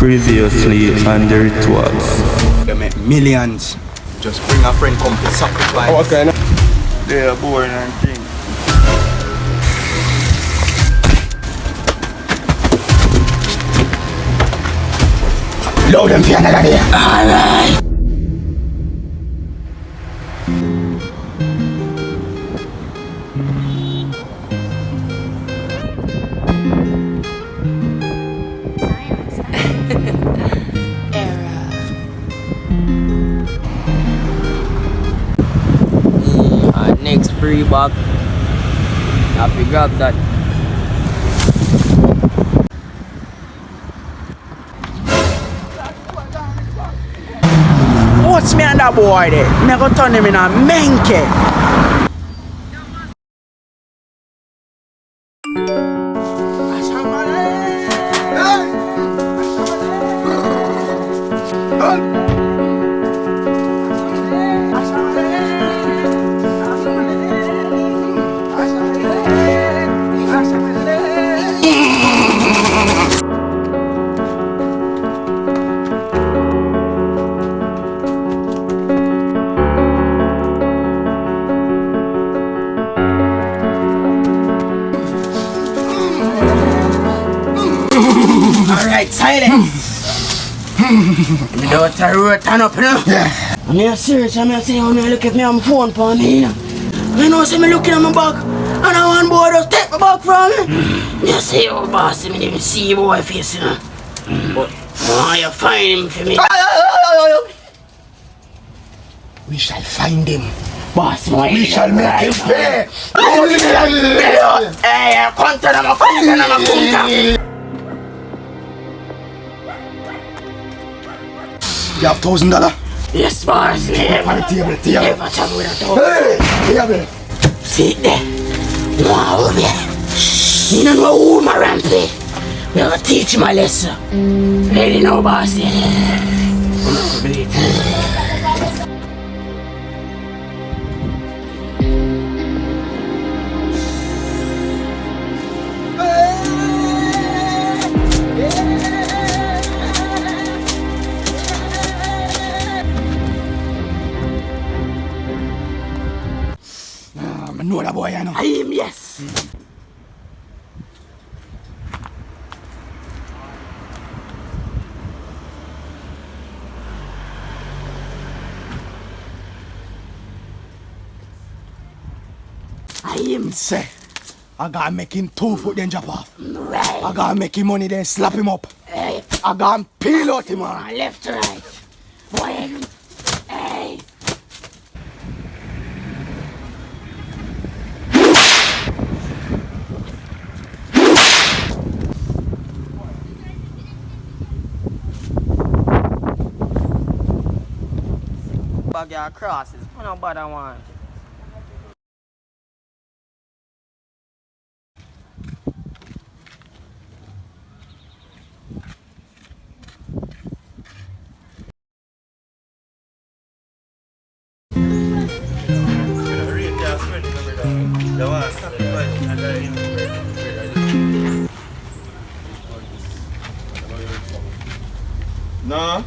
Previously on the rituals. They make millions. Just bring a friend come to sacrifice. Oh, okay. They are born and king. Load them for another day. Alright. Next free bag. Have to grab that. What's me and that boy there? Me go turn him in a menke. Alright, silence. You know what I wrote turn up, you know? Yeah. I'm here serious, I'm here saying how me look at me on my phone for me, you know? You know, see me looking at my bag, and I want boy just take my bag from me. You say, oh boss, me didn't see your boy face, you know? But why you find him for me? We shall find him. Boss, boy, We shall make him pay. Hey, content. You have $1,000. Yes, boss. On the table, Never trouble with that. Hey, table. Sit there. Wow, man. You don't know who my rampy. We have to teach him a lesson. Ready now, boss? I know that boy, I know. I am, yes. I am. Say, I gotta make him 2 foot then drop off. Right. I gotta make him money then slap him up. Hey, I gotta peel out him, man. left to right. Boy, hey. Backyard crosses. I don't bother one. No,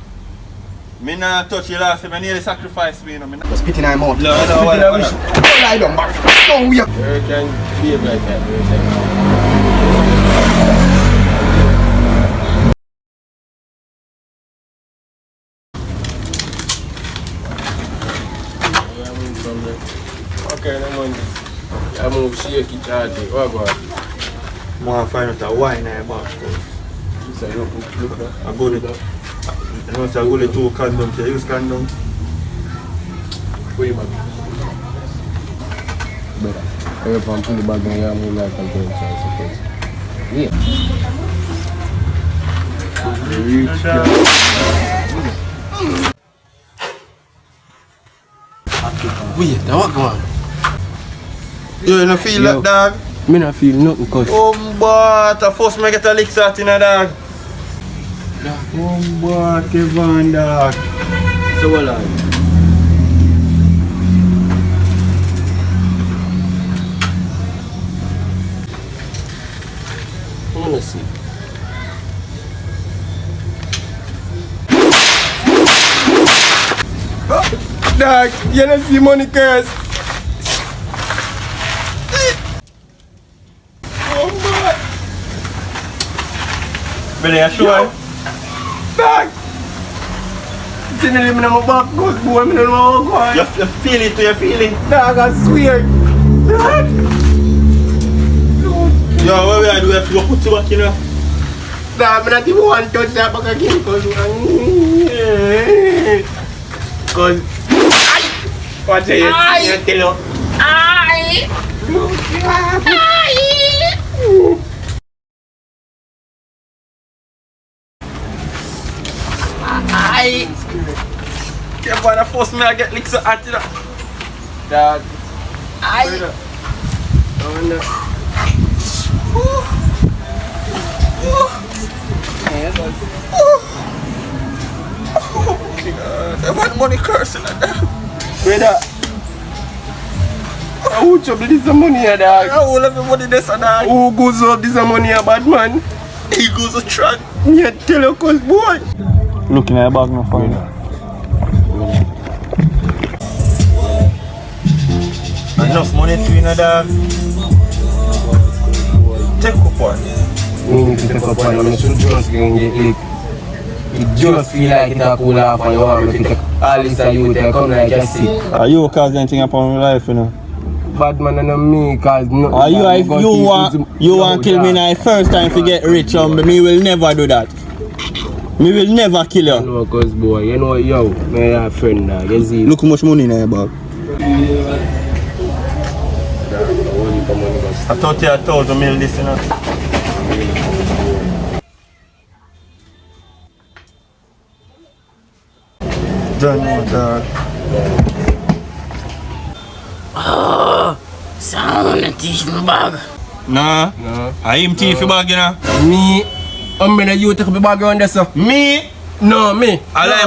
me not touch you last time. I nearly sacrificed me. Just spit in my mouth. No, Spit in what? my mouth. Don't lie down, man. Don't weird. You can behave like that. Okay, no money. I move shake it out. What go on? I want to find out a wine in my box. You say look now. I go to I know I go to 2 condoms. You use condoms? Wait, man. Better. Every time pull the bag and you move like a girl, suppose. Yeah. Wait, now what go on? You don't feel that, dog? Me not feel nothing cause But I first me get a lick shot in a dog. But Kevin, dog. so what like? I wanna see. Dog, you don't see money curse. Oh my. Ready, I sure? Dog. See me living in my back, good boy, me don't know how to go. You feel it, you feel it. Dog, I swear. Dog. Yo, what we are doing? We have to go put you back, you know. Dog, I'm not even want to touch that back again, cause what say you? You tell you. Can't find a force me, I get licked so hot, you know. Dog. I want money cursing like that. Brother, who trouble this money here, dog? I will everybody this and that. Who goes up this money here, bad man? He goes a track. Me tell you, cause boy. Looking at your bag, no fine. Enough money to you, dog. Take up one. Me need to take up one, I should just get licked. It just feel like it a cool off and you want me to take all this and you take come like just see. Are you causing anything upon my life, you know? Bad man and me cause no. Are you want kill me now first time to get rich on me will never do that. Me will never kill you. No cause boy, you know yo, me a friend now, you see. Look how much money in your bag. I thought you had 1,000 mil this, you know. Don't know, dog. Sound and teeth in my bag. Nah. No. I him teeth your bag, you know. Me, I'm gonna you take up the background there, sir. Me? No, me. I lie,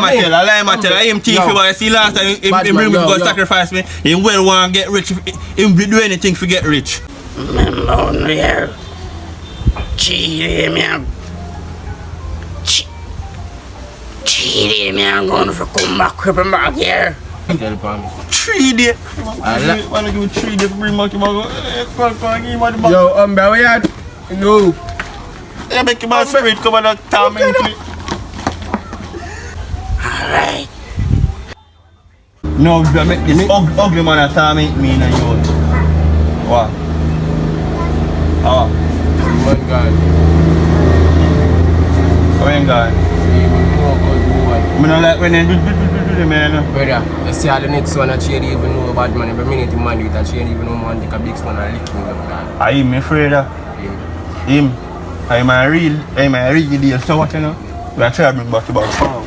I him teeth your bag. See last time he bring me to go sacrifice me. He well want to get rich. He do anything to get rich. Man, down here. Cheating me. Cheating me. I'm going to come back, creeping back here. 3 days. I want to give you 3 days to bring back your bag. Give me the bag. Yo, where you at? No. I make my spirit come and torment me. Alright. No, I make this ugly man torment me and you. What? One guy. Where you going? I don't like when they do man. Brother, you see how the next one, she ain't even know bad man. Every minute man do it and she ain't even know man take a big stone and lick him down. Are you afraid of him? I'm a real deal. So what you know? We are trying to bring back about farm.